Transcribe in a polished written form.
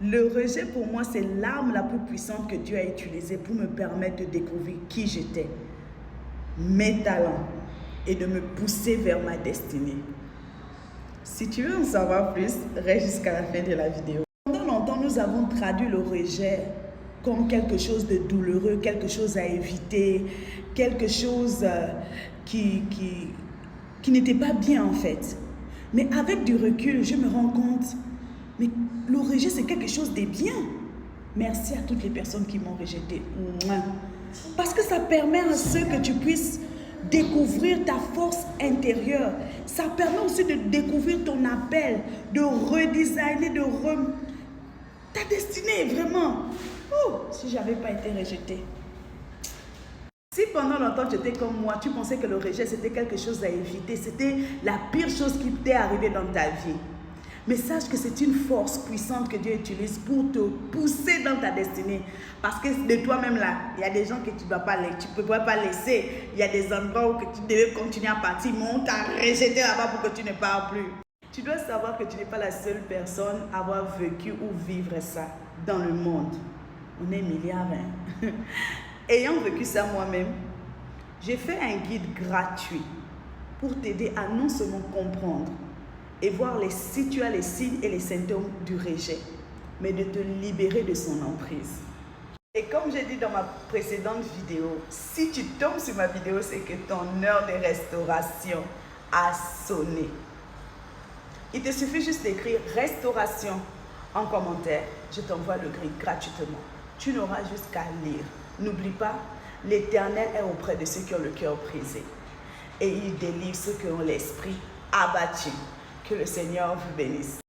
Le rejet pour moi, c'est l'arme la plus puissante que Dieu a utilisée pour me permettre de découvrir qui j'étais, mes talents et de me pousser vers ma destinée. Si tu veux en savoir plus, reste jusqu'à la fin de la vidéo. Pendant longtemps, nous avons traduit le rejet comme quelque chose de douloureux, quelque chose à éviter, quelque chose qui n'était pas bien en fait. Mais avec du recul, je me rends compte, mais le rejet c'est quelque chose de bien. Merci à toutes les personnes qui m'ont rejeté. Parce que ça permet à ceux que tu puisses découvrir ta force intérieure. Ça permet aussi de découvrir ton appel, de redesigner, ta destinée, vraiment. Oh, si je n'avais pas été rejetée. Si pendant longtemps tu étais comme moi, tu pensais que le rejet c'était quelque chose à éviter, c'était la pire chose qui t'est arrivée dans ta vie. Mais sache que c'est une force puissante que Dieu utilise pour te pousser dans ta destinée. Parce que de toi-même là, il y a des gens que tu ne peux pas laisser. Il y a des endroits où tu devais continuer à partir, mais on t'a rejeté là-bas pour que tu ne pars plus. Tu dois savoir que tu n'es pas la seule personne à avoir vécu ou vivre ça dans le monde. On est milliards. Hein? Ayant vécu ça moi-même, j'ai fait un guide gratuit pour t'aider à non seulement comprendre et voir si tu as les signes et les symptômes du rejet, mais de te libérer de son emprise. Et comme j'ai dit dans ma précédente vidéo, si tu tombes sur ma vidéo, c'est que ton heure de restauration a sonné. Il te suffit juste d'écrire « restauration » en commentaire. Je t'envoie le guide gratuitement. Tu n'auras juste qu'à lire. N'oublie pas, l'Éternel est auprès de ceux qui ont le cœur brisé. Et il délivre ceux qui ont l'esprit abattu. Que le Seigneur vous bénisse.